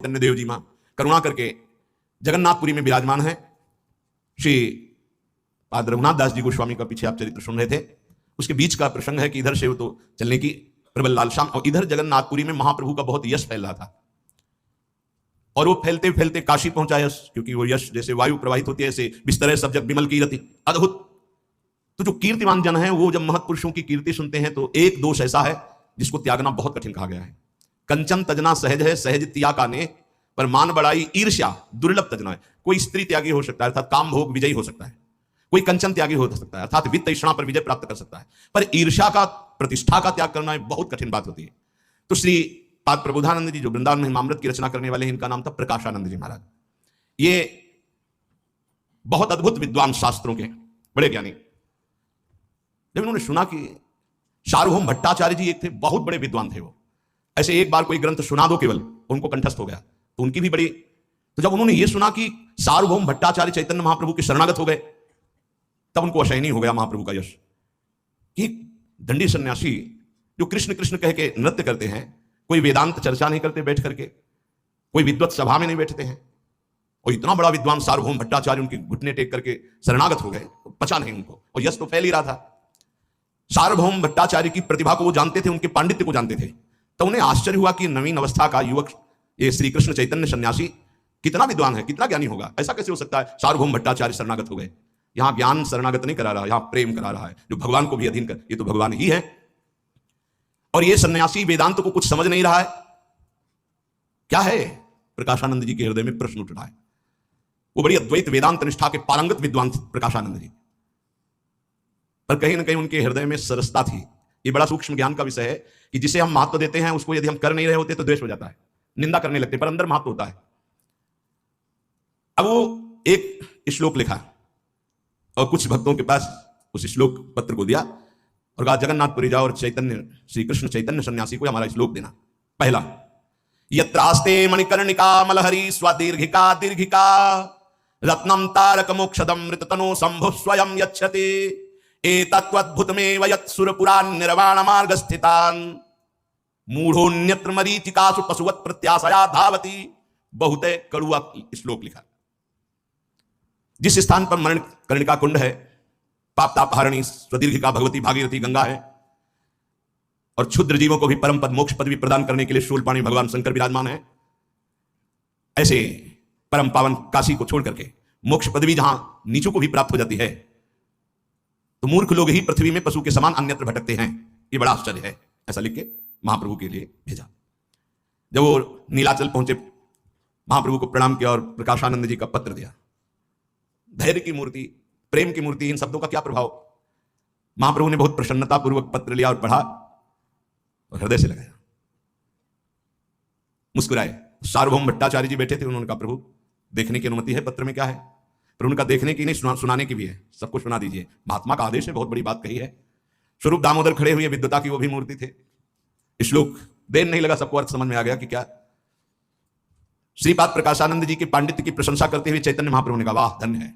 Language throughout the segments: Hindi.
चैतन्य देव जी मां करुणा करके जगन्नाथपुरी में विराजमान है। श्री पाद रघुनाथ दास जी गोस्वामी का पीछे आप चरित्र सुन रहे थे, उसके बीच का प्रसंग है कि इधर से तो चलने की प्रबल लालसा और इधर जगन्नाथपुरी में महाप्रभु का बहुत यश फैल रहा था और वो फैलते फैलते काशी पहुंचा यश, क्योंकि वो यश जैसे वायु प्रवाहित होती है ऐसे बिस्तरे सब जग विमल कीर्ति अद्भुत। तो जो कीर्तिमान जन है वो जब महत्पुरुषों की कीर्ति सुनते हैं तो एक दोष ऐसा है जिसको त्यागना बहुत कठिन कहा गया है। कंचन तजना सहज है, सहज त्याग का ने, पर मान बड़ाई ईर्ष्या दुर्लभ तजना है। कोई स्त्री त्यागी हो सकता है अर्थात काम भोग विजयी हो सकता है, कोई कंचन त्यागी हो सकता है अर्थात वित्त तृष्णा पर विजय प्राप्त कर सकता है, पर ईर्ष्या का प्रतिष्ठा का त्याग करना बहुत कठिन बात होती है। तो श्री पाद प्रबोधानंद जी जो वृंदावन में हिमामृत की रचना करने वाले हैं, इनका नाम था प्रकाशानंद जी महाराज। ये बहुत अद्भुत विद्वान, शास्त्रों के बड़े ज्ञानी। जब उन्होंने सुना कि सार्वभौम भट्टाचार्य जी एक थे, बहुत बड़े विद्वान थे वो, ऐसे एक बार कोई ग्रंथ सुना दो केवल, उनको कंठस्थ हो गया, तो उनकी भी बड़ी। तो जब उन्होंने ये सुना कि सार्वभौम भट्टाचार्य चैतन्य महाप्रभु के शरणागत हो गए, तब उनको असहनीय हो गया महाप्रभु का यश। कि दंडी सन्यासी जो कृष्ण कृष्ण कह के नृत्य करते हैं, कोई वेदांत चर्चा नहीं करते बैठ करके, कोई विद्वत सभा में नहीं बैठते हैं, और इतना बड़ा विद्वान सार्वभौम भट्टाचार्य उनके घुटने टेक करके शरणागत हो गए, तो पचा नहीं उनको, और यश तो फैल ही रहा था। सार्वभौम भट्टाचार्य की प्रतिभा को वो जानते थे, उनके पांडित्य को जानते थे, तो उन्हें आश्चर्य हुआ कि नवीन अवस्था का युवक ये श्री कृष्ण चैतन्य सन्यासी कितना विद्वान है, कितना ज्ञानी होगा, ऐसा कैसे हो सकता है। सार्वभौम भट्टाचार्य शरणागत हो गए। यहां ज्ञान शरणागत नहीं करा रहा, यहां प्रेम करा रहा है, जो भगवान को भी अधीन कर, ये तो भगवान ही है। और ये सन्यासी वेदांत को कुछ समझ नहीं रहा है। क्या है? प्रकाशानंद जी के हृदय में प्रश्न उठ रहा है। वो बड़ी अद्वैत वेदांत निष्ठा के पारंगत विद्वान थे प्रकाशानंद जी, पर कहीं ना कहीं उनके हृदय में सरसता थी। ये बड़ा सूक्ष्म ज्ञान का विषय है कि जिसे हम महत्व देते हैं उसको यदि हम कर नहीं रहे होते तो द्वेष हो जाता है, निंदा करने लगते, पर अंदर महत्व होता है। अब वो एक श्लोक लिखा और कुछ भक्तों के पास उस श्लोक पत्र को दिया और कहा जगन्नाथपुरी जाओ और चैतन्य श्री कृष्ण चैतन्य सन्यासी को हमारा श्लोक देना। पहला, यत्रास्ते मणिकर्णिका मलहरी स्वदीर्घिका दीर्घिका रत्नम तारक मोक्षदम मृततनो शंभु स्वयं यच्छति एतत्वद्भुतमेव यत्सुरपुरान् निर्वाण मार्ग स्थितान् मूढ़ोन्यत्र मरीचिकासु पशुवत् प्रत्याशया धावति। बहुत कड़ुआ श्लोक लिखा। जिस स्थान पर मरण कर्णिका कुंड है, पापतापहारिणी स्वदीर्घिका भगवती भागीरथी गंगा है, और क्षुद्र जीवों को भी परम पद मोक्ष पदवी प्रदान करने के लिए शूलपाणी भगवान शंकर विराजमान है, ऐसे परम पावन काशी को छोड़ करके मोक्ष पदवी जहां नीचों को भी प्राप्त हो जाती है, तो मूर्ख लोग ही पृथ्वी में पशु के समान अन्यत्र भटकते हैं। ये बड़ा आश्चर्य है। ऐसा लिख के महाप्रभु के लिए भेजा। जब वो नीलाचल पहुंचे, महाप्रभु को प्रणाम किया और प्रकाशानंद जी का पत्र दिया। धैर्य की मूर्ति, प्रेम की मूर्ति, इन शब्दों का क्या प्रभाव। महाप्रभु ने बहुत प्रसन्नता पूर्वक पत्र लिया और पढ़ा और हृदय से लगाया, मुस्कुराए। सार्वभौम भट्टाचार्य जी बैठे थे, उन्होंने कहा प्रभु देखने की अनुमति है, पत्र में क्या है। पर उनका देखने की नहीं, सुनाने की भी है, सबको सुना दीजिए। महात्मा का आदेश है, बहुत बड़ी बात कही है। स्वरूप दामोदर खड़े हुए विद्वता की वो भी मूर्ति थे। श्लोक देर नहीं लगा, सबको अर्थ समझ में आ गया कि क्या। श्रीपाद प्रकाशानंद जी के पांडित्य की प्रशंसा करते हुए चैतन्य महाप्रभु ने कहा वाह धन्य है,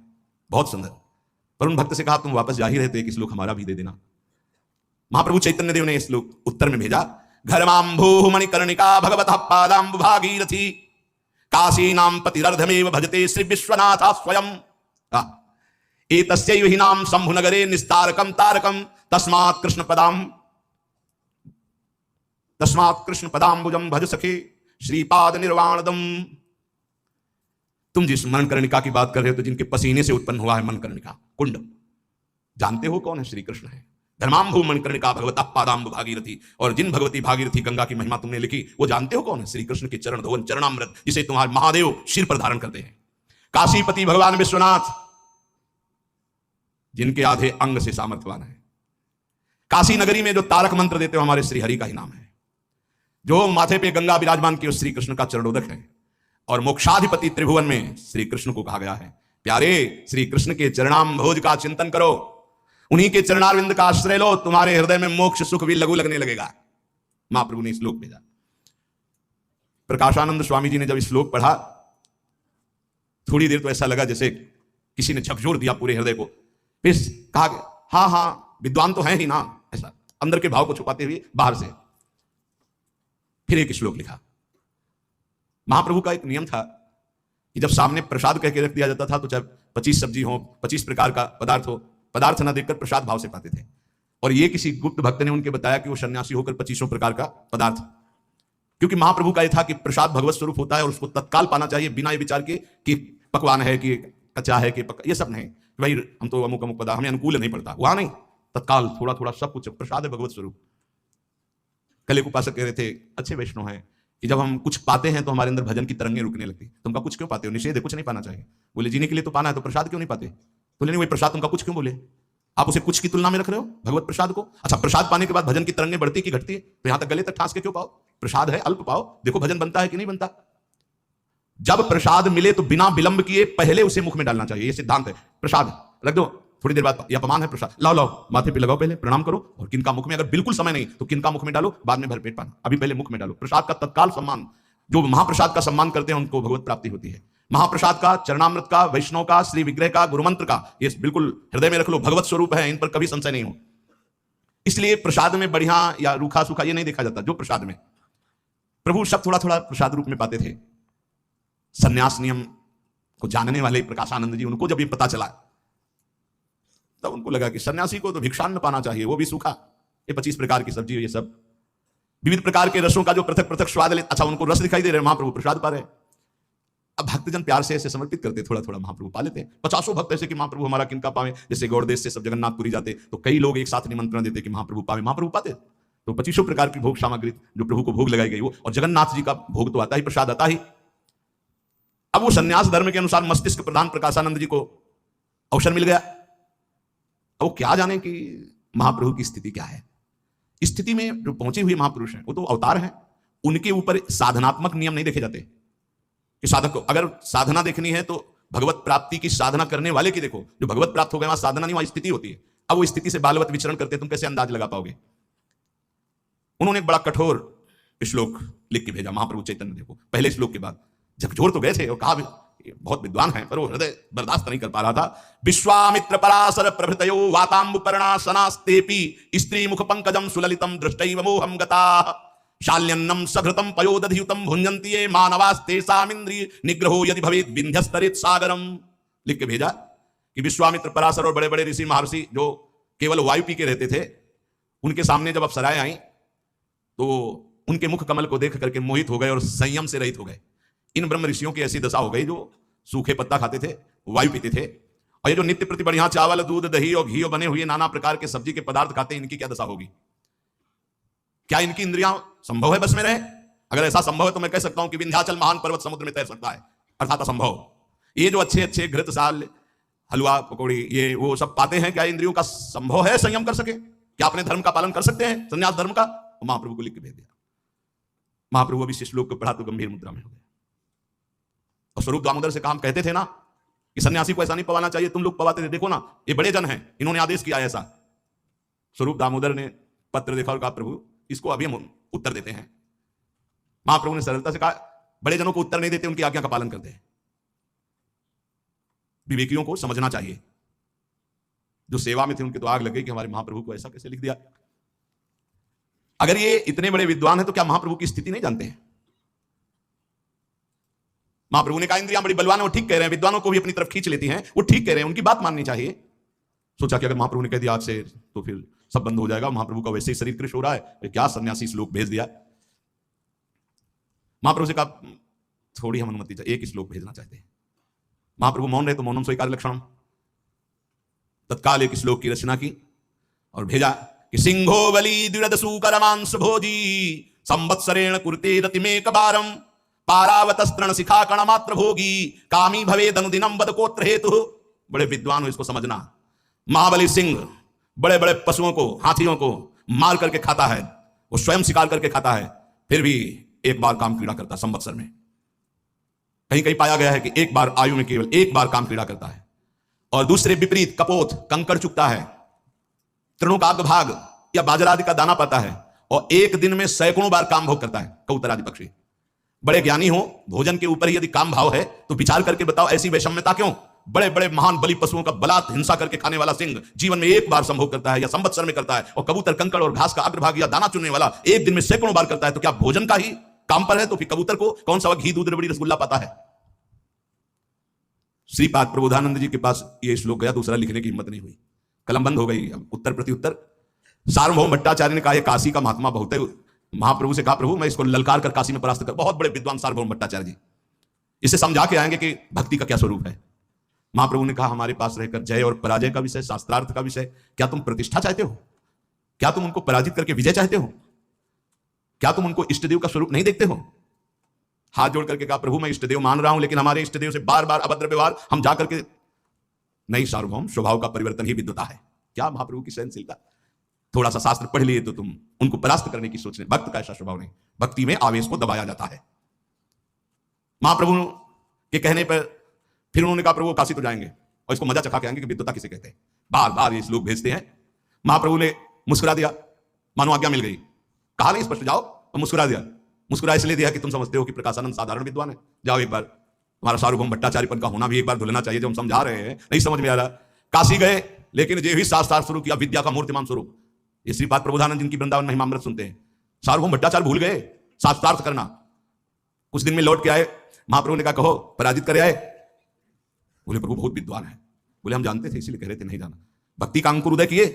बहुत सुंदर। पर उन भक्त से कहा तुम वापस जा ही रहे थे, एक श्लोक हमारा भी दे देना। महाप्रभु चैतन्य देव ने श्लोक उत्तर में भेजा। घरमांभू मणिकर्णिका भगवतः पादांबु भागीरथी काशी नाम पतिरर्धमेव भजते श्री विश्वनाथ स्वयं। एतस्यैव हि नाम शंभु नगरे निस्तारकम तारकम तस्मात् कृष्ण पदाम्बुजम भज सखे श्रीपाद निर्वाणदम। तुम जिस मनकर्णिका की बात कर रहे हो, तो जिनके पसीने से उत्पन्न हुआ है मनकर्णिका कुंड, जानते हो कौन है? श्री कृष्ण है। धर्मांभु मनकर्णिका भगवता पादाम्बु भागीरथी, और जिन भगवती भागीरथी गंगा की महिमा तुमने लिखी वो जानते हो कौन है? श्री कृष्ण के चरण धोवन चरणामृत, जिसे तुम्हारे महादेव सिर पर धारण करते हैं। काशीपति भगवान विश्वनाथ, जिनके आधे अंग से सामर्थ्यवान है। काशी नगरी में जो तारक मंत्र देते हो हमारे श्री हरि का ही नाम है। जो माथे पे गंगा विराजमान की श्री कृष्ण का चरणोदक है। और मोक्षाधिपति त्रिभुवन में श्री कृष्ण को कहा गया है प्यारे श्री कृष्ण के चरणाम्भोज का चिंतन करो, उन्हीं के चरणारविंद का आश्रय लो, तुम्हारे हृदय में मोक्ष सुख भी लघु लगने लगेगा। महाप्रभु ने श्लोक भेजा। प्रकाशानंद स्वामी जी ने जब श्लोक पढ़ा, थोड़ी देर तो ऐसा लगा जैसे किसी ने झकझोर दिया पूरे हृदय को। फिर कहा हाँ हाँ विद्वान तो है ही ना, ऐसा अंदर के भाव को छुपाते हुए बाहर से फिर एक श्लोक लिखा। महाप्रभु का एक नियम था कि जब सामने प्रसाद कह के रख दिया जाता था तो चाहे 25 सब्जी हो, 25 प्रकार का पदार्थ हो, पदार्थ न देखकर प्रसाद भाव से पाते थे। और ये किसी गुप्त भक्त ने उनके बताया कि वो सन्यासी होकर 25 प्रकार का पदार्थ, क्योंकि महाप्रभु का यह था कि प्रसाद भगवत स्वरूप होता है और उसको तत्काल पाना चाहिए, बिना ये विचार के कि पकवान है कि कच्चा है कि ये सब नहीं, भाई हम तो अमुक अमुक पदार्थ हमें अनुकूल नहीं पड़ता, वहां नहीं, तत्काल थोड़ा थोड़ा सब कुछ प्रसाद है भगवत स्वरूप। कल एक उपासक कह रहे थे, अच्छे वैष्णव हैं, कि जब हम कुछ पाते हैं तो हमारे अंदर भजन की तरंगें रुकने लगती। तुमका कुछ क्यों पाते हो? निषेध है, कुछ नहीं पाना चाहिए। बोले जीने के लिए तो पाना है, तो प्रसाद क्यों नहीं पाते? बोले नहीं, वही प्रसाद तुमका कुछ क्यों? बोले आप उसे कुछ की तुलना में रख रहे हो भगवत प्रसाद को। अच्छा, प्रसाद पाने के बाद भजन की तरंगें बढ़ती कि घटती है? तो यहां तक गले तक ठांस के क्यों पाओ? प्रसाद है, अल्प पाओ, देखो भजन बनता है कि नहीं बनता। जब प्रसाद मिले तो बिना विलंब किए पहले उसे मुख में डालना चाहिए, ये सिद्धांत है। प्रसाद रख दो, थोड़ी देर बाद, यह अपमान है प्रसाद, लाओ लाओ माथे पे लगाओ, पहले प्रणाम करो, और किनका मुख में, अगर बिल्कुल समय नहीं तो किनका मुख में डालो, बाद में भरपेट पाना, अभी पहले मुख में डालो। प्रसाद का तत्काल सम्मान, जो महाप्रसाद का सम्मान करते हैं उनको भगवत प्राप्ति होती है। महाप्रसाद का, चरणामृत का, वैष्णव का, श्री विग्रह का, गुरुमंत्र का, ये बिल्कुल हृदय में रख लो, भगवत स्वरूप है, इन पर कभी संशय नहीं हो। इसलिए प्रसाद में बढ़िया या रूखा सूखा ये नहीं देखा जाता। जो प्रसाद में प्रभु सब थोड़ा थोड़ा प्रसाद रूप में पाते थे। संन्यास नियम को जानने वाले प्रकाशानंद जी, उनको जब ये पता चला तब उनको लगा कि सन्यासी को तो भिक्षान्न पाना चाहिए, वो भी सूखा, ये 25 प्रकार की सब्जी, ये सब विविध प्रकार के रसों का जो पृथक पृथक स्वाद ले। अच्छा, उनको रस दिखाई दे रहे, महाप्रभु प्रसाद पा रहे। अब भक्तजन प्यार से ऐसे समर्पित करते, थोड़ा थोड़ा महाप्रभु पा लेते। 50 भक्त ऐसे कि महाप्रभु हमारा किनका पावे। जैसे गौड़ देश से सब जगन्नाथपुरी जाते तो कई लोग एक साथ निमंत्रण देते कि महाप्रभु पावे, महाप्रभु पाते। तो 25 प्रकार की भोग सामग्री जो प्रभु को भोग लगाई गई वो, और जगन्नाथ जी का भोग तो आता ही, प्रसाद आता ही। अब वो संन्यास धर्म के अनुसार मस्तिष्क प्रधान प्रकाशानंद जी को अवसर मिल गया। अब वो क्या जाने कि महाप्रभु की स्थिति क्या है। स्थिति में जो पहुंचे हुए महापुरुष हैं वो तो अवतार हैं, उनके ऊपर साधनात्मक नियम नहीं देखे जाते कि साधक को अगर साधना देखनी है तो भगवत प्राप्ति की साधना करने वाले की देखो। जो भगवत प्राप्त हो गए वहां साधना नहीं, वहां स्थिति होती है। अब वो स्थिति से बालवत विचरण करते, तुम कैसे अंदाज लगा पाओगे। उन्होंने एक बड़ा कठोर श्लोक लिख के भेजा महाप्रभु चैतन्य देव को। पहले श्लोक के बाद झकझोर तो गए थे और कहा बहुत विद्वान है, पर वो हृदय बर्दाश्त नहीं कर पा रहा था। विश्वामित्र पराशर प्रभृतयो वातांबुपर्णासनास्तेपि स्त्री मुख पंकजम सुललितम दृष्टैव मोहं गताः शाल्यन्नम सघृतम पयोदधियुतम भुंजन्ति ये मानवास्तेषामिन्द्रिय निग्रहो यदि भवेत् विंध्यस्तरित सागरम। लिख के भेजा कि विश्वामित्र पराशर और बड़े बड़े ऋषि महर्षि जो केवल वायु पी के रहते थे, उनके सामने जब अप्सराएं आई तो उनके मुख कमल को देख करके मोहित हो गए और संयम से रहित हो गए। इन ब्रह्म ऋषियों की ऐसी दशा हो गई जो सूखे पत्ता खाते थे, वायु पीते थे, और ये जो नित्य प्रति बढ़िया चावल दूध दही और घी बने हुए नाना प्रकार के सब्जी के पदार्थ खाते हैं, इनकी क्या दशा होगी। क्या इनकी इंद्रियां संभव है बस में रहे? अगर ऐसा संभव है तो मैं कह सकता हूं कि विंध्याचल महान पर्वत समुद्र में तैर सकता है, अर्थात असंभव। ये जो अच्छे अच्छे घृत साल हलवा पकौड़ी ये वो सब पाते हैं, क्या इंद्रियों का संभव है संयम कर सके? क्या अपने धर्म का पालन कर सकते हैं, संन्यास धर्म का? महाप्रभु को लिख के भेज दिया। महाप्रभु अभी श्लोक को पढ़ा तो गंभीर मुद्रा में हो गए और स्वरूप दामोदर से कहा, हम कहते थे ना कि सन्यासी को ऐसा नहीं पवाना चाहिए, तुम लोग पवाते थे, देखो ना ये बड़े जन हैं, इन्होंने आदेश किया ऐसा। स्वरूप दामोदर ने पत्र देखा और कहा, प्रभु इसको अभी हम उत्तर देते हैं। महाप्रभु ने सरलता से कहा, बड़े जनों को उत्तर नहीं देते, उनकी आज्ञा का पालन करते हैं। विवेकियों को समझना चाहिए। जो सेवा में थे उनके तो आग लग गई कि हमारे महाप्रभु को ऐसा कैसे लिख दिया। अगर ये इतने बड़े विद्वान हैं तो क्या महाप्रभु की स्थिति नहीं जानते हैं? महाप्रभु ने कहा, इंद्रियां बड़ी बलवान है, वो ठीक कह रहे हैं, विद्वानों को भी अपनी तरफ खींच लेती हैं, वो ठीक कह रहे हैं, उनकी बात माननी चाहिए। सोचा कि अगर महाप्रभु ने कह दिया आज से तो फिर सब बंद हो जाएगा, महाप्रभु का वैसे ही शरीर कृश हो रहा है, क्या सन्यासी श्लोक भेज दिया। महाप्रभु से कहा, थोड़ी हम अनुमति चाहिए, एक श्लोक भेजना चाहते हैं। महाप्रभु मौन रहे तो मौनम स्वीकार लक्षणम। तत्काल एक श्लोक की रचना की और भेजा कि सिंहो बली द्विरदसूकर मांस भोजी संवत्सरेण कुरुते रतिमेक बारम पारावतस्त्रण शिखा कण मात्र भोगी कामी भवेद अनुदिनम वद कोत्र हेतु। बड़े विद्वान हो, इसको समझना। महाबली सिंह बड़े बड़े पशुओं को, हाथियों को मार करके खाता है, वो स्वयं शिकार करके खाता है, फिर भी एक बार काम क्रीड़ा करता है संवत्सर में। कहीं कहीं पाया गया है कि एक बार आयु में केवल एक बार काम क्रीड़ा करता है। और दूसरे विपरीत कपोत कंकड़ चुकता है, तृणों का अग्रभाग या बाजरा आदि का दाना पाता है, और एक दिन में सैकड़ों बार काम भोग करता है। कबूतर आदि पक्षी बड़े ज्ञानी हो, भोजन के ऊपर ही यदि काम भाव है तो विचार करके बताओ ऐसी वैषम्यता क्यों? बड़े बड़े महान बलि पशुओं का बलात् हिंसा करके खाने वाला सिंह जीवन में एक बार संभोग करता है या संवत्सर में करता है, और कबूतर कंकड़ और घास का अग्रभाग या दाना चुनने वाला एक दिन में सैकड़ों बार करता है। तो क्या भोजन का ही काम पर है, तो फिर कबूतर को कौन सा घी दूध रबड़ी रसगुल्ला पाता है। श्रीपाद प्रबोधानंद जी के पास ये श्लोक गया, दूसरा लिखने की हिम्मत नहीं हुई, कलम बंद हो गई। अब उत्तर प्रत्युत्तर। सार्वभौम भट्टाचार्य ने कहा, काशी का महात्मा बहुत है। महाप्रभु से कहा, प्रभु मैं इसको ललकार कर काशी में परास्त कर। बहुत बड़े विद्वान सार्वभौम भट्टाचार्य जी, इसे समझा के आएंगे कि भक्ति का क्या स्वरूप है। महाप्रभु ने कहा, हमारे पास रहकर जय और पराजय का विषय, शास्त्रार्थ का विषय, क्या तुम प्रतिष्ठा चाहते हो? क्या तुम उनको पराजित करके विजय चाहते हो? क्या तुम उनको इष्टदेव का स्वरूप नहीं देखते हो? हाथ जोड़ करके कहा, प्रभु मैं इष्टदेव मान रहा हूं, लेकिन हमारे इष्टदेव से बार बार अभद्र व्यवहार, हम जाकर के नहीं। सार्वभौम, स्वभाव का परिवर्तन ही विद्वता है। क्या महाप्रभु की सहनशीलता! थोड़ा सा शास्त्र पढ़ लिए तो तुम उनको परास्त करने की सोच रहे। भक्त का ऐसा स्वभाव नहीं, भक्ति में आवेश को दबाया जाता है। महाप्रभु के कहने पर फिर उन्होंने कहा, प्रभु काशी तो जाएंगे और इसको मजा चखा के आएंगे कि विद्वता किसे कहते हैं। बार बार ये श्लोक भेजते हैं। महाप्रभु ने मुस्कुरा दिया, मानो आज्ञा मिल गई। कहा नहीं स्पष्ट जाओ, और मुस्कुरा दिया। मुस्कुरा इसलिए दिया कि तुम समझते हो कि प्रकाशानंद साधारण विद्वान है, जाओ एक बार, हमारा सार्वभौम भट्टाचार्यपन का होना भी एक बार धुलना चाहिए। जो हम समझा रहे हैं नहीं समझ में आ रहा। काशी गए, लेकिन ये भी शास्त्रार्थ शुरू किया, विद्या का मूर्तिमान स्वरूप। ये श्रीपाद प्रबोधानंद जिनकी वृंदावन महिमामृत सुनते हैं, सार्वभौम भट्टाचार्य भूल गए शास्त्रार्थ करना। कुछ दिन में लौट के आए, महाप्रभु ने कहा, कहो पराजित करे आए? बोले, प्रभु बहुत विद्वान है। बोले, हम जानते थे इसीलिए कह रहे थे, नहीं जाना। भक्ति का अंकुर उदय किए,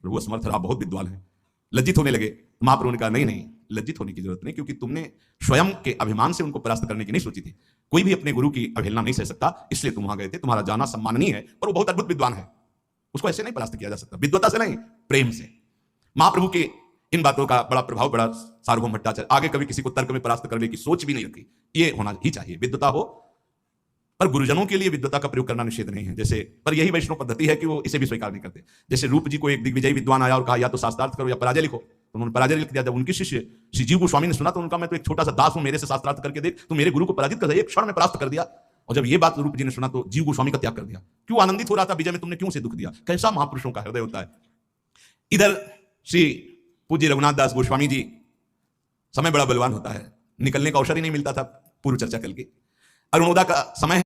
प्रभु असमर्थ रहा, बहुत विद्वान है। लज्जित होने लगे। महाप्रभु ने कहा, नहीं नहीं, लज्जित होने की जरूरत नहीं, क्योंकि तुमने स्वयं के अभिमान से उनको परास्त करने की नहीं सोची थी। कोई भी अपने गुरु की अवहेलना नहीं सह सकता, इसलिए तुम वहां गए थे। तुम्हारा जाना सम्माननीय है, पर वो बहुत अद्भुत विद्वान है, उसको ऐसे नहीं परास्त किया जा सकता, विद्वता से नहीं, प्रेम से। महाप्रभु के इन बातों का बड़ा प्रभाव पड़ा। सार्वभौम भट्टाचार्य आगे कभी किसी को तर्क में परास्त करने की सोच भी नहीं रखी। ये होना ही चाहिए, विद्वता हो, पर गुरुजनों के लिए विद्वता का प्रयोग करना निषेध नहीं है। जैसे, पर यही वैष्णव पद्धति है कि वो इसे भी स्वीकार नहीं करते। जैसे रूप जी को एक दिग्विजयी विद्वान आया और कहा, या तो शास्त्रार्थ करो या पराजय लिखो, तो उन्होंने पराजय लिख दिया। जब उनके शिष्य श्री जीव गोस्वामी ने सुना, तो उनका, मैं तो एक छोटा सा दास हूं, मेरे से शास्त्रार्थ करके देख, तो मेरे गुरु को पराजित कर दिया, एक क्षण में परास्त कर दिया। और जब ये बात रूप जी ने सुना, तो जीव गोस्वामी का त्याग कर दिया। क्यों आनंदित हो रहा था विजय में, तुमने क्यों से दुख दिया? कैसा महापुरुषों का हृदय होता है। इधर श्री पूज्य रघुनाथ दास गोस्वामी जी, समय बड़ा बलवान होता है, निकलने का अवसर ही नहीं मिलता था। पूर्व चर्चा कल की अरुणोदय का समय